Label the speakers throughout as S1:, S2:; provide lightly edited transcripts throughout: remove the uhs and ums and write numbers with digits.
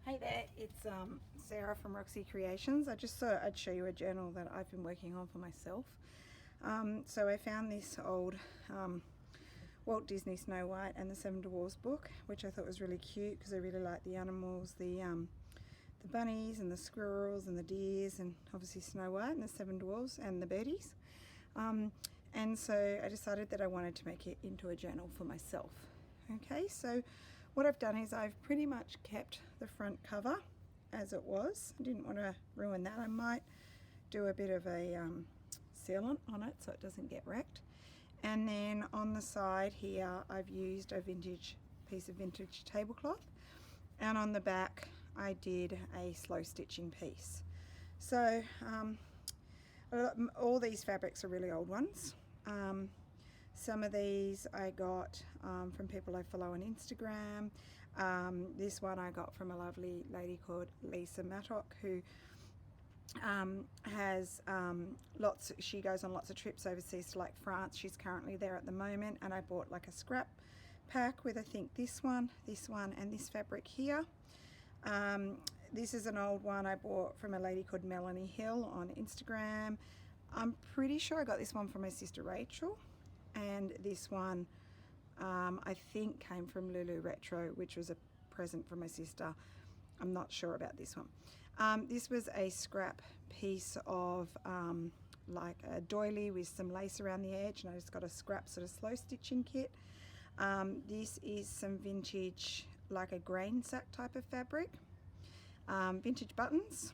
S1: Hey there, it's Sarah from Roxy Creations. I just thought I'd show you a journal that I've been working on for myself. So I found this old Walt Disney Snow White and the Seven Dwarfs book, which I thought was really cute because I really like the animals, the bunnies and the squirrels and the deers, and obviously Snow White and the Seven Dwarfs and the birdies. And so I decided that I wanted to make it into a journal for myself. Okay, so what I've done is I've pretty much kept the front cover as it was. I didn't want to ruin that. I might do a bit of a sealant on it so it doesn't get wrecked. And then on the side here I've used a piece of vintage tablecloth, and on the back I did a slow stitching piece. So all these fabrics are really old ones. Some of these I got from people I follow on Instagram. This one I got from a lovely lady called Lisa Mattock, who has she goes on lots of trips overseas to like France. She's currently there at the moment, and I bought like a scrap pack with I think this one and this fabric here. This is an old one I bought from a lady called Melanie Hill on Instagram. I'm pretty sure I got this one from my sister Rachel, and this one I think came from Lulu Retro, which was a present from my sister. I'm not sure about this one. This was a scrap piece of like a doily with some lace around the edge, and I just got a scrap sort of slow stitching kit. This is some vintage, like a grain sack type of fabric. Vintage buttons.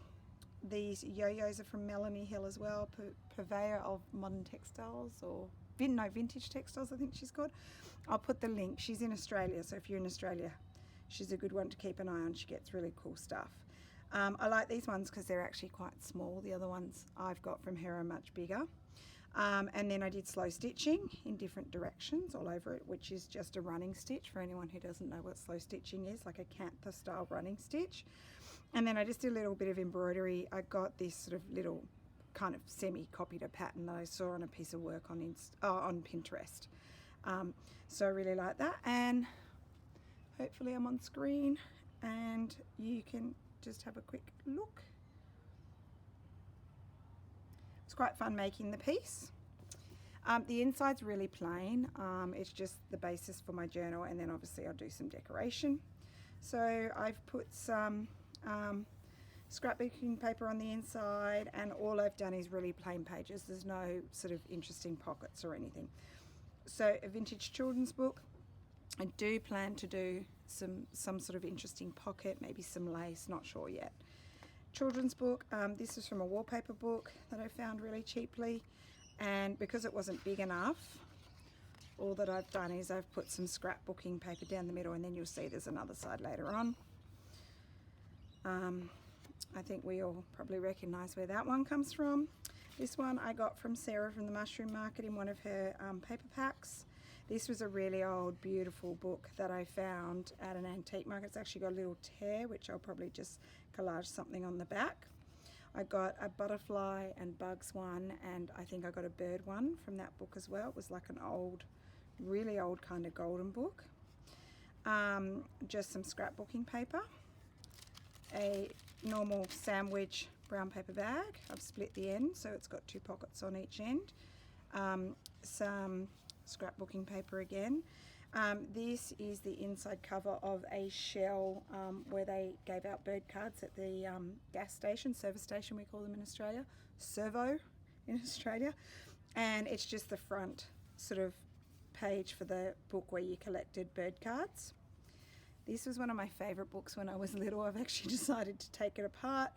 S1: These yo-yos are from Melanie Hill as well, purveyor of modern textiles, or vintage textiles I think she's called. I'll put the link. She's in Australia, so if you're in Australia, she's a good one to keep an eye on. She gets really cool stuff. I like these ones because they're actually quite small. The other ones I've got from her are much bigger. And then I did slow stitching in different directions all over it, which is just a running stitch for anyone who doesn't know what slow stitching is, like a cantha style running stitch. And then I just did a little bit of embroidery. I got this sort of little kind of semi-copied a pattern that I saw on a piece of work on Pinterest. So I really like that, and hopefully I'm on screen and you can just have a quick look. It's quite fun making the piece. The inside's really plain. It's just the basis for my journal, and then obviously I'll do some decoration. So I've put some scrapbooking paper on the inside, and all I've done is really plain pages. There's no sort of interesting pockets or anything. So a vintage children's book. I do plan to do some sort of interesting pocket, maybe some lace, not sure yet. Children's book. This is from a wallpaper book that I found really cheaply, and because it wasn't big enough, all that I've done is I've put some scrapbooking paper down the middle, and then you'll see there's another side later on. I think we all probably recognize where that one comes from. This one I got from Sarah from the Mushroom Market in one of her paper packs. This was a really old, beautiful book that I found at an antique market. It's actually got a little tear, which I'll probably just collage something on the back. I got a butterfly and bugs one, and I think I got a bird one from that book as well. It was like an old, really old kind of golden book. Just some scrapbooking paper. A normal sandwich brown paper bag. I've split the end so it's got two pockets on each end. Some scrapbooking paper again. This is the inside cover of a shell where they gave out bird cards at the gas station, service station we call them in Australia, servo in Australia, and it's just the front sort of page for the book where you collected bird cards. This was one of my favourite books when I was little. I've actually decided to take it apart.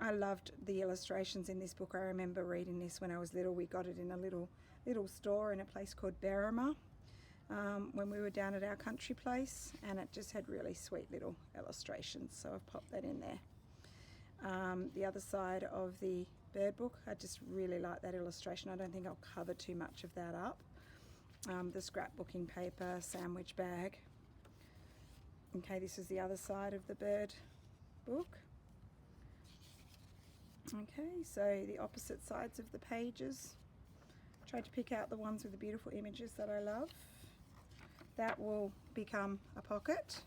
S1: I loved the illustrations in this book. I remember reading this when I was little. We got it in a little store in a place called Berrima when we were down at our country place, and it just had really sweet little illustrations, so I've popped that in there. The other side of the bird book, I just really like that illustration. I don't think I'll cover too much of that up. The scrapbooking paper, sandwich bag. Okay, this is the other side of the bird book. Okay, so the opposite sides of the pages. Tried to pick out the ones with the beautiful images that I love. That will become a pocket.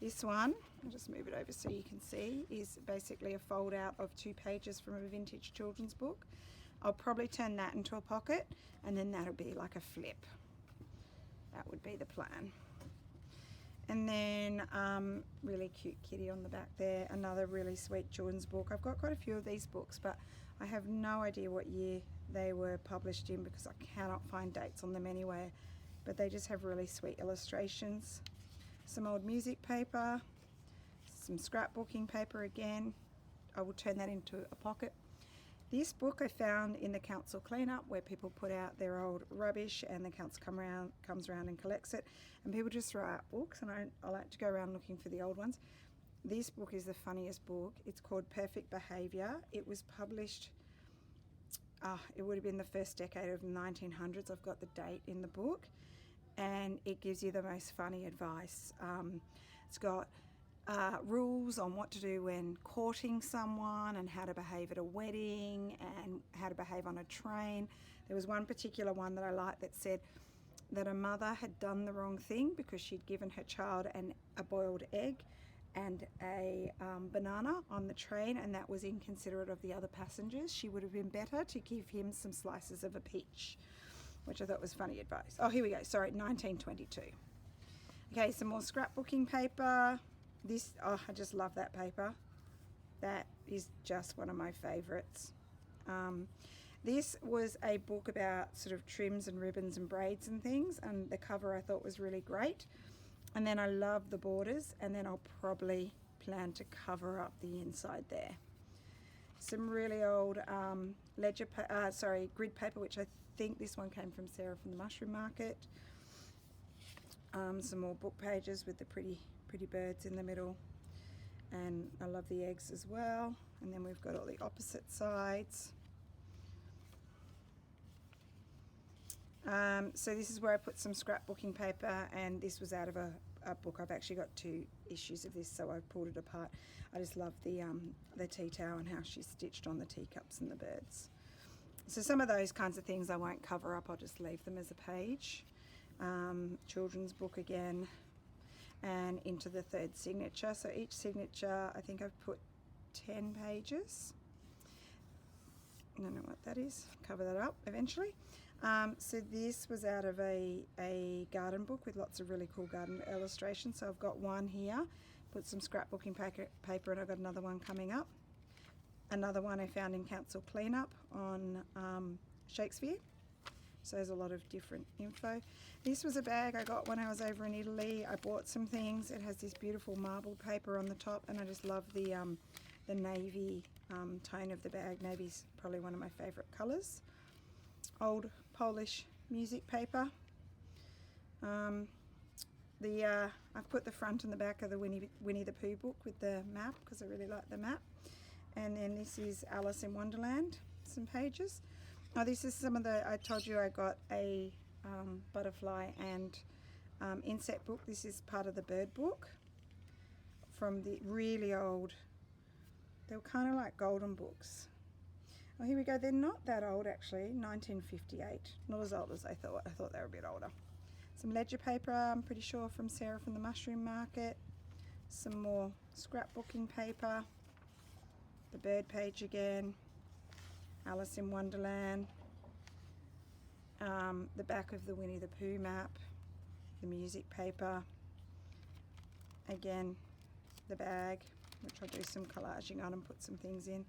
S1: This one, I'll just move it over so you can see, is basically a fold out of 2 pages from a vintage children's book. I'll probably turn that into a pocket, and then that'll be like a flip. That would be the plan. And then really cute kitty on the back there, another really sweet children's book. I've got quite a few of these books, but I have no idea what year they were published in because I cannot find dates on them anywhere, but they just have really sweet illustrations. Some old music paper, some scrapbooking paper again. I will turn that into a pocket. This book I found in the council cleanup where people put out their old rubbish and the council comes around and collects it, and people just throw out books, and I like to go around looking for the old ones. This book is the funniest book. It's called Perfect Behaviour. It was published, it would have been the first decade of the 1900s. I've got the date in the book, and it gives you the most funny advice. It's got rules on what to do when courting someone and how to behave at a wedding and how to behave on a train. There was one particular one that I liked that said that a mother had done the wrong thing because she'd given her child a boiled egg and a banana on the train, and that was inconsiderate of the other passengers. She would have been better to give him some slices of a peach, which I thought was funny advice. Oh, here we go. Sorry, 1922. Okay, some more scrapbooking paper. This, oh, I just love that paper. That is just one of my favorites. This was a book about sort of trims and ribbons and braids and things, and the cover I thought was really great. And then I love the borders, and then I'll probably plan to cover up the inside there. Some really old grid paper, which I think this one came from Sarah from the Mushroom Market. Some more book pages with the pretty birds in the middle, and I love the eggs as well. And then we've got all the opposite sides. So this is where I put some scrapbooking paper, and this was out of a book. I've actually got 2 issues of this, so I pulled it apart. I just love the tea towel and how she's stitched on the teacups and the birds. So some of those kinds of things I won't cover up, I'll just leave them as a page. Children's book again, and into the 3rd signature. So each signature, I think I've put 10 pages. I don't know what that is. Cover that up eventually. So this was out of a garden book with lots of really cool garden illustrations. So I've got one here, put some scrapbooking paper, and I've got another one coming up. Another one I found in council cleanup on Shakespeare. So there's a lot of different info. This was a bag I got when I was over in Italy. I bought some things. It has this beautiful marbled paper on the top, and I just love the navy tone of the bag. Navy's probably one of my favourite colours. Old Polish music paper. I've put the front and the back of the Winnie the Pooh book with the map because I really like the map. And then this is Alice in Wonderland, some pages. Oh, this is some of the, I told you I got a butterfly and insect book. This is part of the bird book from the really old, they were kind of like golden books. Oh, here we go. They're not that old actually, 1958. Not as old as I thought. I thought they were a bit older. Some ledger paper, I'm pretty sure from Sarah from the Mushroom Market. Some more scrapbooking paper. The bird page again. Alice in Wonderland. The back of the Winnie the Pooh map. The music paper. Again, the bag, which I'll do some collaging on and put some things in.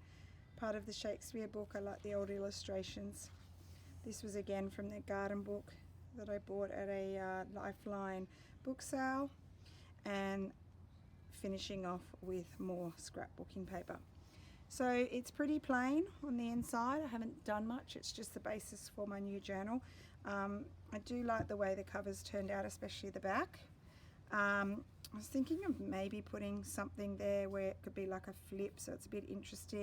S1: Part of the Shakespeare book. I like the old illustrations. This was again from the garden book that I bought at a Lifeline book sale, and finishing off with more scrapbooking paper. So it's pretty plain on the inside. I haven't done much. It's just the basis for my new journal. I do like the way the covers turned out, especially the back. I was thinking of maybe putting something there where it could be like a flip, so it's a bit interesting.